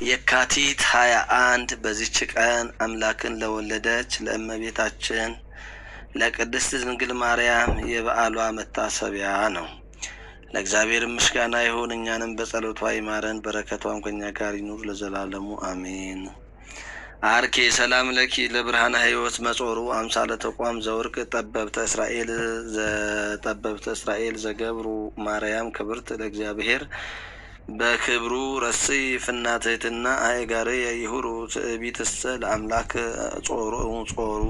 የካቲት 21 በዚች ቀን አምላክን ለወለደች ለእመቤታችን ለቅድስት ድንግል ማርያም የበዓሏ መታሰቢያ ነው። ለእግዚአብሔር ምስጋና ይሁን፣ እኛንም በጸሎቷ ይማረን፣ በረከቷም ከኛ ጋር ይኑር ለዘላለሙ አሜን። አርኬ ሰላም ለኪ ለብርሃነ ሕይወት መጾሩ አምሳለ ተቋም ዘወርቅ ጠበብተ እስራኤል ዘገብሩ ማርያም ክብርት ለእግዚአብሔር በክብሩ ረስይ ፍናትህትና አይጋር የይሁሩ ትዕቢትሰ ለአምላክ ጾሩ።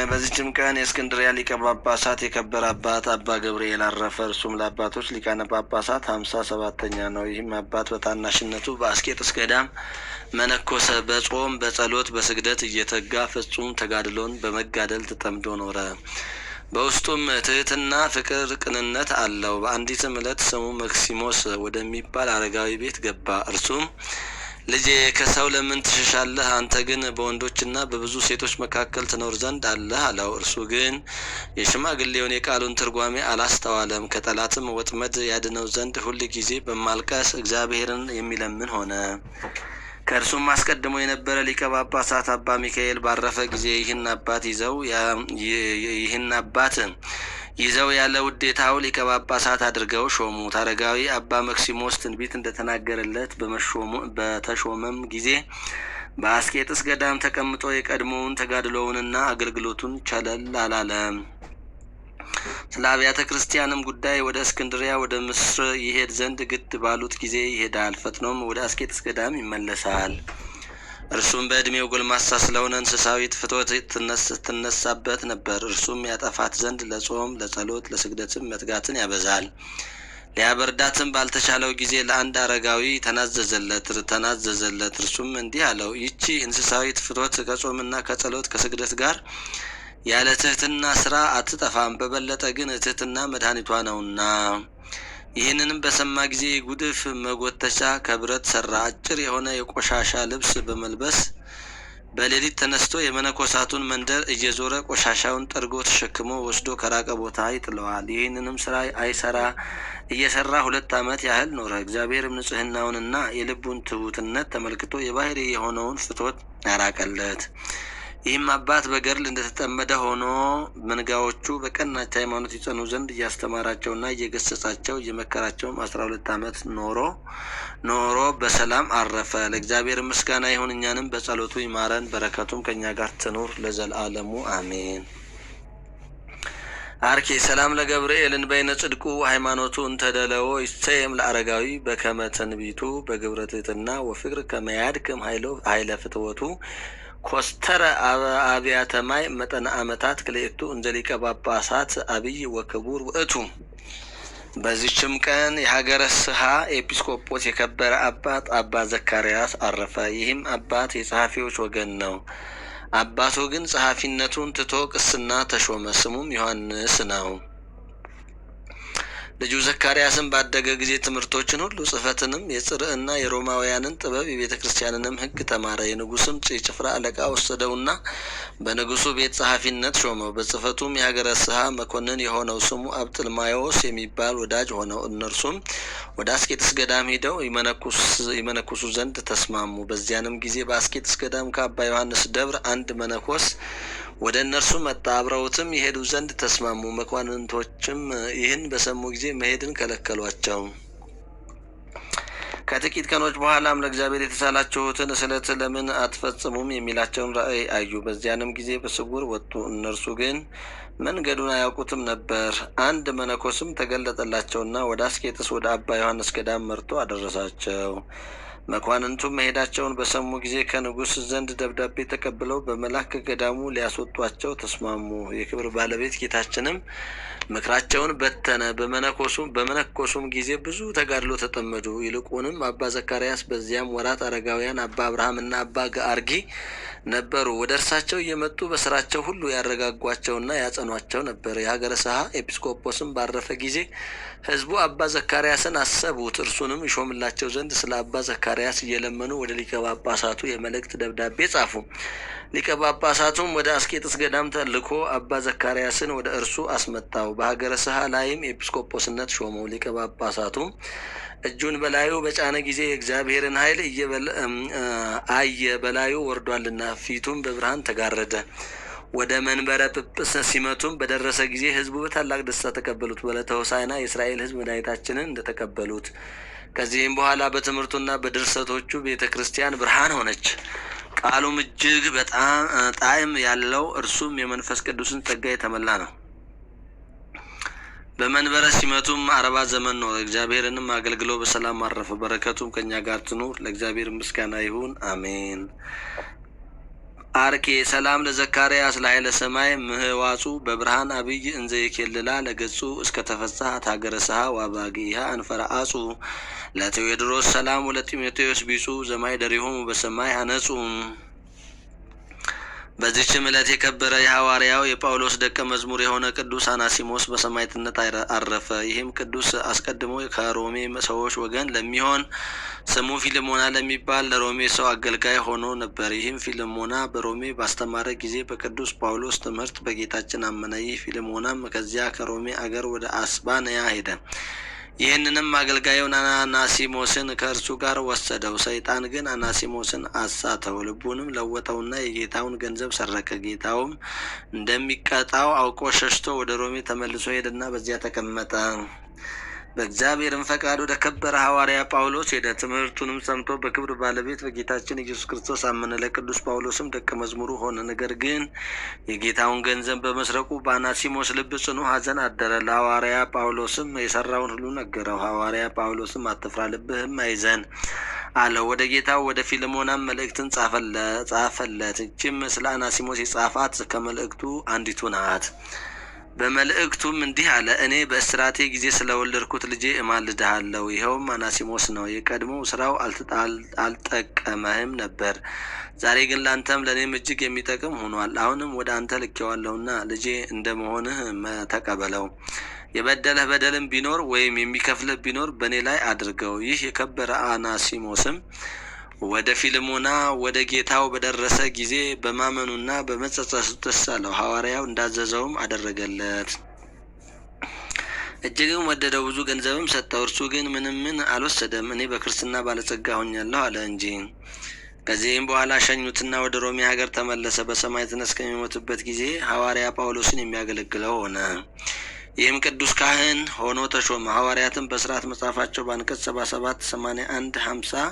በዚችም ቀን የእስክንድርያ ሊቀ ጳጳሳት የከበረ አባት አባ ገብርኤል አረፈ። እርሱም ለአባቶች ሊቃነ ጳጳሳት 57ኛ ነው። ይህም አባት በታናሽነቱ በአስቄጥስ ገዳም መነኮሰ። በጾም በጸሎት በስግደት እየተጋ ፍጹም ተጋድሎን በመጋደል ተጠምዶ ኖረ። በውስጡም ትህትና፣ ፍቅር፣ ቅንነት አለው። በአንዲትም ዕለት ስሙ መክሲሞስ ወደሚባል አረጋዊ ቤት ገባ። እርሱም ልጄ ከሰው ለምን ትሸሻለህ? አንተ ግን በወንዶችና በብዙ ሴቶች መካከል ትኖር ዘንድ አለህ አለው። እርሱ ግን የሽማግሌውን የቃሉን ትርጓሜ አላስተዋለም። ከጠላትም ወጥመድ ያድነው ዘንድ ሁል ጊዜ በማልቀስ እግዚአብሔርን የሚለምን ሆነ። ከእርሱም አስቀድሞ የነበረ ሊቀ ጳጳሳት አባ ሚካኤል ባረፈ ጊዜ ይህን አባት ይዘው ያለ ውዴታው ሊቀ ጳጳሳት አድርገው ሾሙት። አረጋዊ አባ መክሲሞስ ትንቢት እንደተናገረለት በተሾመም ጊዜ በአስቄጥስ ገዳም ተቀምጦ የቀድሞውን ተጋድሎውንና አገልግሎቱን ቸለል አላለም። ስለ አብያተ ክርስቲያንም ጉዳይ ወደ እስክንድሪያ ወደ ምስር ይሄድ ዘንድ ግድ ባሉት ጊዜ ይሄዳል። ፈጥኖም ወደ አስቄጥስ ገዳም ይመለሳል። እርሱም በዕድሜው ጎልማሳ ስለሆነ እንስሳዊት ፍትወት ትነሳበት ነበር። እርሱም ያጠፋት ዘንድ ለጾም ለጸሎት ለስግደትም መትጋትን ያበዛል። ሊያበርዳትም ባልተቻለው ጊዜ ለአንድ አረጋዊ ተናዘዘለት። እርሱም እንዲህ አለው፣ ይቺ እንስሳዊት ፍትወት ከጾምና ከጸሎት ከስግደት ጋር ያለ ትህትና ስራ አትጠፋም። በበለጠ ግን ትህትና መድኃኒቷ ነውና። ይህንንም በሰማ ጊዜ ጉድፍ መጎተቻ ከብረት ሰራ። አጭር የሆነ የቆሻሻ ልብስ በመልበስ በሌሊት ተነስቶ የመነኮሳቱን መንደር እየዞረ ቆሻሻውን ጠርጎ ተሸክሞ ወስዶ ከራቀ ቦታ ይጥለዋል። ይህንንም ስራ እየሰራ 2 ዓመት ያህል ኖረ። እግዚአብሔርም ንጽህናውንና የልቡን ትሑትነት ተመልክቶ የባህሪ የሆነውን ፍትወት ያራቀለት። ይህም አባት በገድል እንደተጠመደ ሆኖ መንጋዎቹ በቀናች ሃይማኖት ይጸኑ ዘንድ እያስተማራቸውና እየገሰጻቸው እየመከራቸውም 12 ዓመት ኖሮ በሰላም አረፈ። ለእግዚአብሔር ምስጋና ይሁን፣ እኛንም በጸሎቱ ይማረን፣ በረከቱም ከእኛ ጋር ትኑር ለዘላለሙ አሜን። አርኬ ሰላም ለገብርኤልን በይነ ጽድቁ ሃይማኖቱ እንተደለዎ ይሰየም ለአረጋዊ በከመ ትንቢቱ በግብረ ትሕትና ወፍቅር ከመያድክም ኃይለ ፍትወቱ ኮስተረ አብያተ ማይ መጠነ ዓመታት ክልኤቱ እንዘ ሊቀ ጳጳሳት አብይ ወክቡር ውእቱ። በዚችም ቀን የሀገረ ስሃ ኤጲስቆጶስ የከበረ አባት አባ ዘካርያስ አረፈ። ይህም አባት የጸሐፊዎች ወገን ነው። አባቱ ግን ጸሐፊነቱን ትቶ ቅስና ተሾመ። ስሙም ዮሐንስ ነው። ልጁ ዘካርያስም ባደገ ጊዜ ትምህርቶችን ሁሉ ጽሕፈትንም የጽርዕና የሮማውያንን ጥበብ የቤተ ክርስቲያንንም ሕግ ተማረ። የንጉስም ጭፍራ አለቃ ወሰደውና በንጉሱ ቤት ጸሐፊነት ሾመው። በጽሕፈቱም የሀገረ ስሃ መኮንን የሆነው ስሙ አብጥልማዮስ የሚባል ወዳጅ ሆነው። እነርሱም ወደ አስቄጥስ ገዳም ሄደው ይመነኩሱ ዘንድ ተስማሙ። በዚያንም ጊዜ በአስቄጥስ ገዳም ከአባ ዮሐንስ ደብር አንድ መነኮስ ወደ እነርሱ መጣ። አብረውትም የሄዱ ዘንድ ተስማሙ። መኳንንቶችም ይህን በሰሙ ጊዜ መሄድን ከለከሏቸው። ከጥቂት ቀኖች በኋላም ለእግዚአብሔር የተሳላችሁትን ስለት ለምን አትፈጽሙም የሚላቸውን ራእይ አዩ። በዚያንም ጊዜ በስውር ወጡ። እነርሱ ግን መንገዱን አያውቁትም ነበር። አንድ መነኮስም ተገለጠላቸውና ወደ አስቄጥስ ወደ አባ ዮሐንስ ገዳም መርቶ አደረሳቸው። መኳንንቱም መሄዳቸውን በሰሙ ጊዜ ከንጉሥ ዘንድ ደብዳቤ ተቀብለው በመላክ ከገዳሙ ሊያስወጧቸው ተስማሙ። የክብር ባለቤት ጌታችንም ምክራቸውን በተነ። በመነኮሱም ጊዜ ብዙ ተጋድሎ ተጠመዱ። ይልቁንም አባ ዘካርያስ በዚያም ወራት አረጋውያን አባ አብርሃምና አባ ገአርጊ ነበሩ። ወደ እርሳቸው እየመጡ በስራቸው ሁሉ ያረጋጓቸውና ያጸኗቸው ነበር። የሀገረ ስሃ ኤጲስቆጶስም ባረፈ ጊዜ ሕዝቡ አባ ዘካርያስን አሰቡት። እርሱንም ይሾምላቸው ዘንድ ስለ አባ ዘካርያስ ዘካርያስ እየለመኑ ወደ ሊቀ ጳጳሳቱ የመልእክት ደብዳቤ ጻፉ። ሊቀ ጳጳሳቱም ወደ አስቄጥስ ገዳም ተልኮ አባ ዘካርያስን ወደ እርሱ አስመጣው። በሀገረ ስሃ ላይም ኤጲስቆጶስነት ሾመው። ሊቀ ጳጳሳቱም እጁን በላዩ በጫነ ጊዜ የእግዚአብሔርን ኃይል አየ። በላዩ ወርዷልና ፊቱም በብርሃን ተጋረደ። ወደ መንበረ ጵጵስና ሲመቱም በደረሰ ጊዜ ሕዝቡ በታላቅ ደስታ ተቀበሉት። በዕለተ ሆሳዕና የእስራኤል ሕዝብ መድኃኒታችንን እንደተቀበሉት። ከዚህም በኋላ በትምህርቱና በድርሰቶቹ ቤተ ክርስቲያን ብርሃን ሆነች። ቃሉም እጅግ በጣም ጣዕም ያለው እርሱም የመንፈስ ቅዱስን ጸጋ የተመላ ነው። በመንበረ ሲመቱም 40 ዘመን ኖረ። እግዚአብሔርንም አገልግሎ በሰላም አረፈ። በረከቱም ከኛ ጋር ትኑር። ለእግዚአብሔር ምስጋና ይሁን፣ አሜን። አርኬ ሰላም ለዘካርያስ ለኃይለ ሰማይ ምህዋጹ በብርሃን አብይ እንዘ ይኬልላ ለገጹ እስከ ተፈሳት ሀገረ ስሃ ዋባጊሃ አንፈራአጹ ለቴዎድሮስ ሰላም ወለጢሞቴዎስ ቢጹ ዘማይ ደሪሆሙ በሰማይ አነጹ። በዚህችም ዕለት የከበረ የሐዋርያው የጳውሎስ ደቀ መዝሙር የሆነ ቅዱስ አናሲሞስ በሰማዕትነት አረፈ። ይህም ቅዱስ አስቀድሞ ከሮሜ ሰዎች ወገን ለሚሆን ስሙ ፊልሞና ለሚባል ለሮሜ ሰው አገልጋይ ሆኖ ነበር። ይህም ፊልሞና በሮሜ ባስተማረ ጊዜ በቅዱስ ጳውሎስ ትምህርት በጌታችን አመነ። ይህ ፊልሞናም ከዚያ ከሮሜ አገር ወደ አስባንያ ሄደ። ይህንንም አገልጋዩን አናሲሞስን ከእርሱ ጋር ወሰደው። ሰይጣን ግን አናሲሞስን አሳተው፣ ልቡንም ለወጠውና የጌታውን ገንዘብ ሰረቀ። ጌታውም እንደሚቀጣው አውቆ ሸሽቶ ወደ ሮሜ ተመልሶ ሄደና በዚያ ተቀመጠ። በእግዚአብሔርም ፈቃድ ወደ ከበረ ሐዋርያ ጳውሎስ ሄደ። ትምህርቱንም ሰምቶ በክብር ባለቤት በጌታችን ኢየሱስ ክርስቶስ አመነ። ለቅዱስ ጳውሎስም ደቀ መዝሙሩ ሆነ። ነገር ግን የጌታውን ገንዘብ በመስረቁ በአናሲሞስ ልብ ጽኑ ሐዘን አደረ። ለሐዋርያ ጳውሎስም የሰራውን ሁሉ ነገረው። ሐዋርያ ጳውሎስም አትፍራ፣ ልብህም አይዘን አለው። ወደ ጌታው ወደ ፊልሞናም መልእክትን ጻፈለት። እችም ስለ አናሲሞስ የጻፋት ከመልእክቱ አንዲቱ ናት። በመልእክቱም እንዲህ አለ። እኔ በእስራቴ ጊዜ ስለወለድኩት ልጄ እማልድሃለሁ። ይኸውም አናሲሞስ ነው። የቀድሞው ስራው አልጠቀመህም ነበር። ዛሬ ግን ለአንተም ለእኔም እጅግ የሚጠቅም ሆኗል። አሁንም ወደ አንተ ልኬዋለሁና ልጄ እንደመሆንህ ተቀበለው። የበደለህ በደልም ቢኖር ወይም የሚከፍልህ ቢኖር በእኔ ላይ አድርገው። ይህ የከበረ አናሲሞስም ወደ ፊልሞና ወደ ጌታው በደረሰ ጊዜ በማመኑና በመጸጸቱ ደስ አለው። ሐዋርያው እንዳዘዘውም አደረገለት። እጅግም ወደደው፣ ብዙ ገንዘብም ሰጠው። እርሱ ግን ምንም አልወሰደም። እኔ በክርስትና ባለጸጋ ሆኛለሁ አለ እንጂ። ከዚህም በኋላ ሸኙትና ወደ ሮሜ ሀገር ተመለሰ። በሰማዕትነት እስከሚሞትበት ጊዜ ሐዋርያ ጳውሎስን የሚያገለግለው ሆነ። ይህም ቅዱስ ካህን ሆኖ ተሾመ። ሐዋርያትም በሥርዓት መጽሐፋቸው በአንቀጽ 77፣ 81፣ 50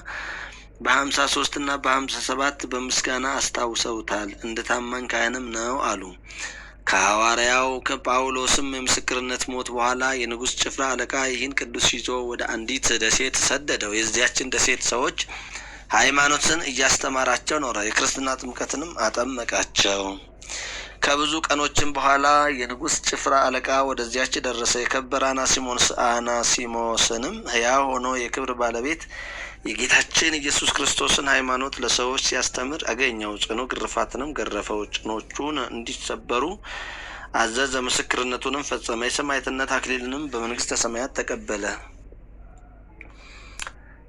በ53 እና በ57 በምስጋና አስታውሰውታል። እንደ ታማኝ ካህንም ነው አሉ። ከሐዋርያው ከጳውሎስም የምስክርነት ሞት በኋላ የንጉሥ ጭፍራ አለቃ ይህን ቅዱስ ይዞ ወደ አንዲት ደሴት ሰደደው። የዚያችን ደሴት ሰዎች ሃይማኖትን እያስተማራቸው ኖረ። የክርስትና ጥምቀትንም አጠመቃቸው። ከብዙ ቀኖችም በኋላ የንጉሥ ጭፍራ አለቃ ወደዚያች ደረሰ። የከበረ አናሲሞስንም ሕያው ሆኖ የክብር ባለቤት የጌታችን ኢየሱስ ክርስቶስን ሃይማኖት ለሰዎች ሲያስተምር አገኘው። ጽኑ ግርፋትንም ገረፈው። ጭኖቹን እንዲሰበሩ አዘዘ። ምስክርነቱንም ፈጸመ። የሰማዕትነት አክሊልንም በመንግስተ ሰማያት ተቀበለ።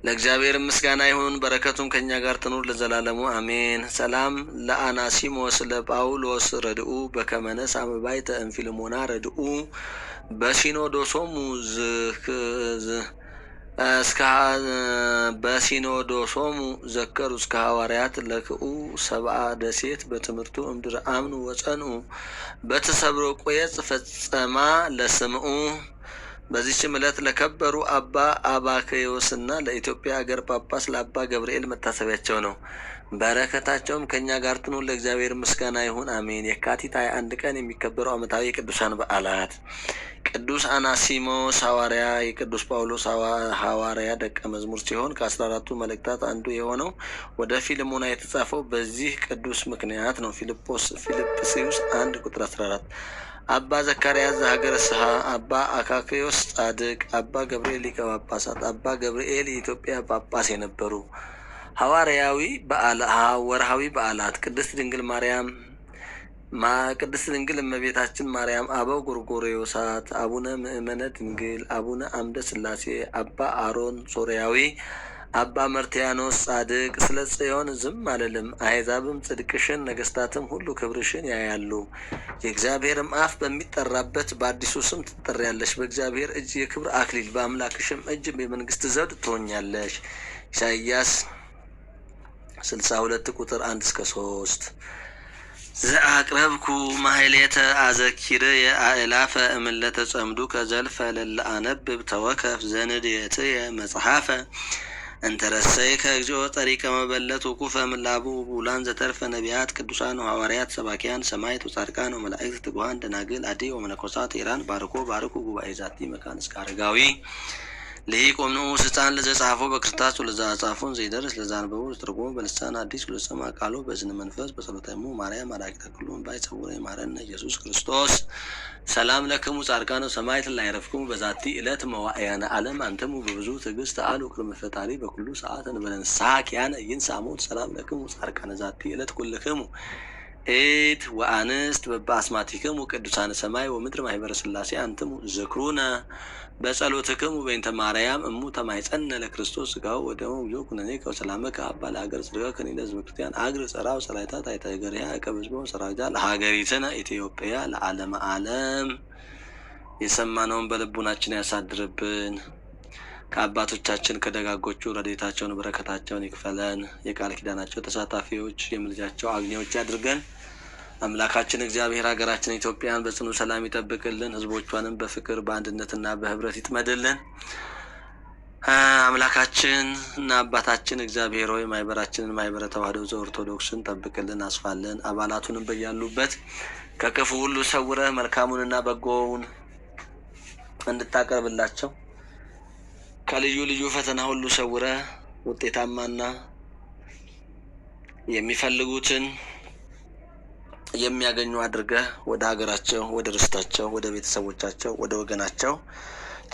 ለእግዚአብሔር ምስጋና ይሁን፣ በረከቱም ከኛ ጋር ትኑር ለዘላለሙ አሜን። ሰላም ለአናሲሞስ ለጳውሎስ ረድኡ በከመነስ አመባይተ እምፊልሞና ረድኡ በሲኖዶሶሙ ዘከሩ እስከ ሐዋርያት ለክኡ ሰብአ ደሴት በትምህርቱ እምድረ አምኑ ወጸንኡ በተሰብሮ ቆየጽ ፈጸማ ለስምኡ። በዚህችም ዕለት ለከበሩ አባ አባክዮስና ለኢትዮጵያ አገር ጳጳስ ለአባ ገብርኤል መታሰቢያቸው ነው። በረከታቸውም ከእኛ ጋር ትኑር ለእግዚአብሔር ምስጋና ይሁን አሜን። የካቲት 21 ቀን የሚከበሩ ዓመታዊ የቅዱሳን በዓላት፦ ቅዱስ አናሲሞስ ሐዋርያ የቅዱስ ጳውሎስ ሐዋርያ ደቀ መዝሙር ሲሆን ከ14ቱ መልእክታት አንዱ የሆነው ወደ ፊልሞና የተጻፈው በዚህ ቅዱስ ምክንያት ነው። ፊልጵስዩስ 1 ቁጥር 14። አባ ዘካርያስ ዘሀገረ ስሃ፣ አባ አካክዮስ ጻድቅ፣ አባ ገብርኤል ሊቀ ጳጳሳት። አባ ገብርኤል የኢትዮጵያ ጳጳስ የነበሩ። ወርሃዊ በዓላት፦ ቅድስት ድንግል ማርያም ቅድስት ድንግል እመቤታችን ማርያም፣ አበው ጎርጎርዮሳት፣ አቡነ ምእመነ ድንግል፣ አቡነ አምደ ሥላሴ፣ አባ አሮን ሶርያዊ፣ አባ መርትያኖስ ጻድቅ ስለ ጽዮን ዝም አልልም፣ አሕዛብም ጽድቅሽን ነገስታትም ሁሉ ክብርሽን ያያሉ። የእግዚአብሔርም አፍ በሚጠራበት በአዲሱ ስም ትጠሪያለሽ። በእግዚአብሔር እጅ የክብር አክሊል በአምላክሽም እጅ የመንግስት ዘውድ ትሆኛለሽ። ኢሳይያስ 62 ቁጥር 1-3 ዘአቅረብኩ ማሕሌተ አዘኪርየ አእላፈ እምለተ ጸምዱ ከዘልፈ ለለ አነብብ ተወከፍ ዘንድየትየ መጽሐፈ እንተረሰይ ከእግዚኦ ጠሪቀ መበለት ወኩፈ ምላቡ ቡላን ዘተርፈ ነቢያት ቅዱሳን ሐዋርያት ሰባኪያን ሰማዕት ወጻድቃን ወመላእክት ትጉሃን ደናግል አዲ ወመነኮሳት ኢራን ባርኩ ጉባኤ ዛቲ መካን እስከ አረጋዊ ለይቆም ንዑስ ሕፃን ለዘጻፎ በክርስታስ ወለዘአጻፎን ዘይደርስ ለዛንበቡ ትርጉሙ በልሳን አዲስ ለሰማ ቃሉ በዝነ መንፈስ በጸሎተሙ ማርያም አላቂተ ኩሉም ባይ ጸውረ ይማረነ ኢየሱስ ክርስቶስ። ሰላም ለክሙ ጻድቃነ ሰማዕት ላይረፍክሙ በዛቲ ዕለት መዋዕያነ ዓለም አንተሙ በብዙ ትዕግስት አሉ ቅድመ ፈጣሪ በኩሉ ሰዓት እንበለንስሐ ኪያነ ይንሳሙት። ሰላም ለክሙ ጻድቃነ ዛቲ ዕለት ኩልክሙ ኤት ወአንስት በአስማቲክሙ ቅዱሳነ ሰማይ ወምድር ማኅበረ ሥላሴ አንትሙ ዝክሩነ በጸሎትክሙ በእንተ ማርያም እሙ ተማይጸነ ለክርስቶስ ሥጋው ወደሙ ይኩ ኩነኔ ከሰላመከ አባ ለሀገር ጽድቀ ከኔ ለሕዝበ ክርስቲያን አግር ጸራው ሰራዊታት አይተገሪያ ከበዝቦ ሰራዊታ ለሀገሪትነ ኢትዮጵያ ለዓለመ ዓለም። የሰማነውን በልቡናችን ያሳድርብን። ከአባቶቻችን ከደጋጎቹ ረድኤታቸውን በረከታቸውን ይክፈለን። የቃል ኪዳናቸው ተሳታፊዎች የምልጃቸው አግኚዎች ያድርገን። አምላካችን እግዚአብሔር ሀገራችን ኢትዮጵያን በጽኑ ሰላም ይጠብቅልን። ሕዝቦቿንም በፍቅር በአንድነትና በህብረት ይጥመድልን። አምላካችን እና አባታችን እግዚአብሔር ሆይ ማህበራችንን ማህበረ ተዋሕዶ ዘኦርቶዶክስን ጠብቅልን፣ አስፋልን። አባላቱንም በያሉበት ከክፉ ሁሉ ሰውረህ መልካሙንና በጎውን እንድታቀርብላቸው ከልዩ ልዩ ፈተና ሁሉ ሰውረህ ውጤታማና የሚፈልጉትን የሚያገኙ አድርገህ ወደ ሀገራቸው፣ ወደ ርስታቸው፣ ወደ ቤተሰቦቻቸው፣ ወደ ወገናቸው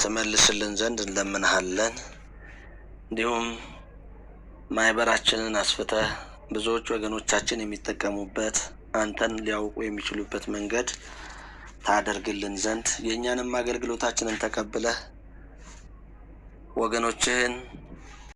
ተመልስልን ዘንድ እንለምንሃለን። እንዲሁም ማህበራችንን አስፍተህ ብዙዎች ወገኖቻችን የሚጠቀሙበት አንተን ሊያውቁ የሚችሉበት መንገድ ታደርግልን ዘንድ የእኛንም አገልግሎታችንን ተቀብለህ ወገኖችህን